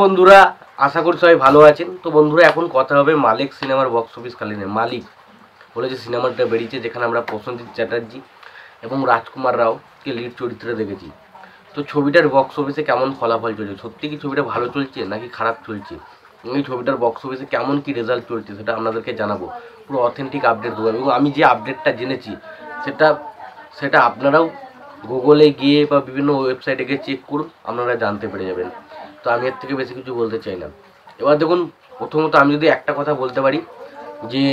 বন্ধুরা, আশা করি সবাই ভালো আছেন। তো বন্ধুরা, এখন কথা হবে মালিক সিনেমার বক্স অফিস কালিনে। মালিক বলে যে সিনেমাটা বেরিয়েছে, যেখানে আমরা প্রসেনজিৎ চ্যাটার্জি এবং রাজকুমার রাওকে লিড চরিত্রে দেখেছি। তো ছবিটার বক্স অফিসে কেমন ফলাফল চলছে, সত্যি কি ছবিটা ভালো চলছে নাকি খারাপ চলছে, এই ছবিটার বক্স অফিসে কেমন কি রেজাল্ট চলছে সেটা আপনাদেরকে জানাবো। পুরো অথেন্টিক আপডেট দেবো, এবং আমি যে আপডেটটা জেনেছি সেটা আপনারাও গুগলে গিয়ে বা বিভিন্ন ওয়েবসাইটে গিয়ে চেক করুন, আপনারা জানতে পেরে যাবেন। তো আমি এর থেকে বেশি কিছু বলতে চাই না। এবার দেখুন, প্রথমত আমি যদি একটা কথা বলতে পারি যে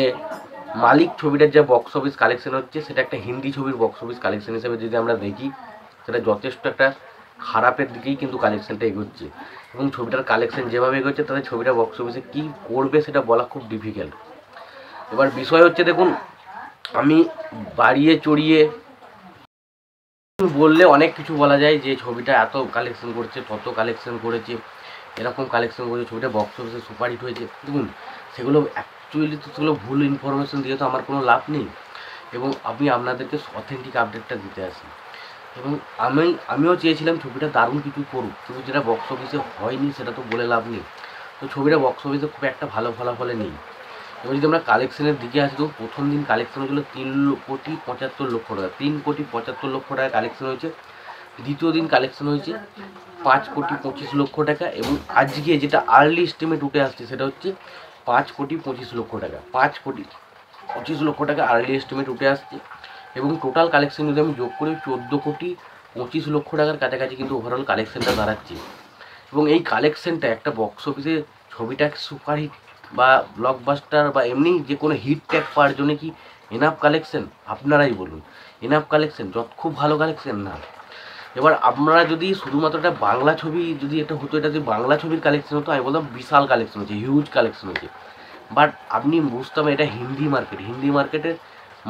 মালিক ছবিটার যে বক্স অফিস কালেকশন হচ্ছে, সেটা একটা হিন্দি ছবির বক্স অফিস কালেকশন হিসেবে যদি আমরা দেখি, সেটা যথেষ্ট একটা খারাপের দিকেই কিন্তু কালেকশনটা এগোচ্ছে। এবং ছবিটার কালেকশন যেভাবে এগোচ্ছে, তাদের ছবিটা বক্স অফিসে কী করবে সেটা বলা খুব ডিফিকাল্ট। এবার বিষয় হচ্ছে, দেখুন, আমি বাড়িয়ে চড়িয়ে বললে অনেক কিছু বলা যায়, যে ছবিটা এত কালেকশন করছে, তত কালেকশন করেছে, এরকম কালেকশন করেছে, ছবিটা বক্স অফিসে সুপারহিট হয়েছে। দেখুন, সেগুলো অ্যাকচুয়ালি তো সেগুলো ভুল ইনফরমেশন দিয়ে তো আমার কোনো লাভ নেই, এবং আমি আপনাদেরকে অথেন্টিক আপডেটটা দিতে আসি। এবং আমিও চেয়েছিলাম ছবিটা দারুণ কিছু করুক, কিন্তু যেটা বক্স অফিসে হয়নি সেটা তো বলে লাভ নেই। তো ছবিটা বক্স অফিসে খুব একটা ভালো ফলাফলে নেই। এবার যদি আমরা কালেকশনের দিকে আসি, তো প্রথম দিন কালেকশন হয়েছিল 3,75,00,000 টাকা, 3,75,00,000 টাকা কালেকশন হয়েছে। দ্বিতীয় দিন কালেকশন হয়েছে 5,25,00,000 টাকা, এবং আজকে যেটা আর্লি এস্টিমেট উঠে আসছে সেটা হচ্ছে 5,25,00,000 টাকা। 5,25,00,000 টাকা আর্লি এস্টিমেট উঠে আসছে, এবং টোটাল কালেকশন যদি আমি যোগ করি 14,25,00,000 টাকার কাছাকাছি কিন্তু ওভারঅল কালেকশনটা দাঁড়াচ্ছে। এবং এই কালেকশনটা একটা বক্স অফিসে ছবিটা সুপারহিট বা ব্লকবাস্টার বা এমনি যে কোনো হিট ট্যাগ পাওয়ার জন্য কি এনাফ কালেকশন? আপনারাই বলুন, এনাফ কালেকশন? খুব ভালো কালেকশন না। এবার আপনারা যদি শুধুমাত্র একটা বাংলা ছবি যদি এটা হতো, এটা যদি বাংলা ছবির কালেকশন হতো, আমি বলতাম বিশাল কালেকশন হচ্ছে, হিউজ কালেকশন হচ্ছে। বাট আপনি বুঝতাম এটা হিন্দি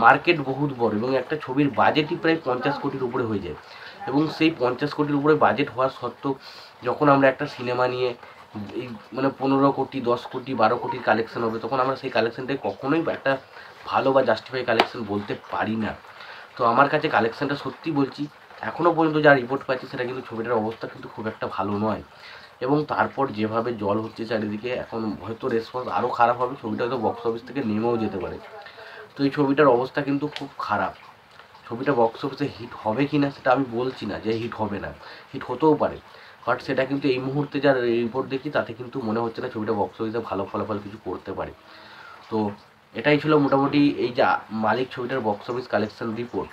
মার্কেট বহুত বড়, এবং একটা ছবির বাজেটই প্রায় 50 কোটির উপরে হয়ে যায়। এবং সেই 50 কোটির উপরে বাজেট হওয়ার সত্ত্বেও যখন আমরা একটা সিনেমা নিয়ে এই 15 কোটি, 10 কোটি, 12 কোটির কালেকশন হবে, তখন আমরা সেই কালেকশনটাকে কখনোই একটা ভালো বা জাস্টিফাই কালেকশন বলতে পারি না। তো আমার কাছে কালেকশনটা সত্যি বলছি, এখনও পর্যন্ত যা রিপোর্ট পাচ্ছি, সেটা কিন্তু ছবিটার অবস্থা কিন্তু খুব একটা ভালো নয়। এবং তারপর যেভাবে জল হচ্ছে চারিদিকে, এখন হয়তো রেসপন্স আরও খারাপ হবে, ছবিটা হয়তো বক্স অফিস থেকে নেমেও যেতে পারে। তো এই ছবিটার অবস্থা কিন্তু খুব খারাপ। ছবিটা বক্স অফিসে হিট হবে কি না সেটা আমি বলছি না যে হিট হবে না, হিট হতেও পারে, বাট সেটা কিন্তু এই মুহূর্তে যার রিপোর্ট দেখি তাতে কিন্তু মনে হচ্ছে না ছবিটা বক্স অফিসে ভালো ফলাফল কিছু করতে পারে। তো এটাই ছিল মোটামুটি এই যে মালিক ছবিটার বক্স অফিস কালেকশন রিপোর্ট।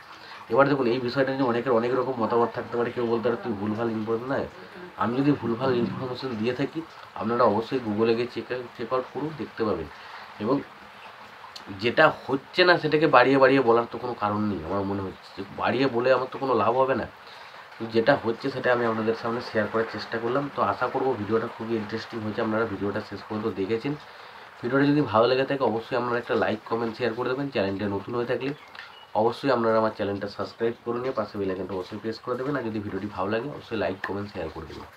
এবার দেখুন, এই বিষয়টা নিয়ে অনেকের অনেক রকম মতামত থাকতে পারে। কেউ বলতে পারে তুই ভুলভাল ইনফরমেশন নয়। আমি যদি ভুলভাল ইনফরমেশন দিয়ে থাকি, আপনারা অবশ্যই গুগলে গিয়ে চেক আউট করুন, দেখতে পাবেন। এবং যেটা হচ্ছে না সেটাকে বাড়িয়ে বাড়িয়ে বলার তো কোনো কারণ নেই। আমার মনে হচ্ছে যে বাড়িয়ে বলে আমার তো কোনো লাভ হবে না। যেটা হচ্ছে সেটা আমি আপনাদের সামনে শেয়ার করার চেষ্টা করলাম। তো আশা করব ভিডিওটা খুবই ইন্টারেস্টিং হয়েছে, আপনারা ভিডিওটা শেষ পর্যন্ত দেখেছেন। ভিডিওটা যদি ভালো লেগে থাকে, অবশ্যই আপনারা একটা লাইক, কমেন্ট, শেয়ার করে দেবেন। চ্যানেলটা নতুন হয়ে থাকলে অবশ্যই আপনারা আমার চ্যানেলটা সাবস্ক্রাইব করে নিয়ে পাশে বেল আইকনটা অবশ্যই প্রেস করে দেবেন। আর যদি ভিডিওটি ভালো লাগে, অবশ্যই লাইক, কমেন্ট, শেয়ার করে দেবেন।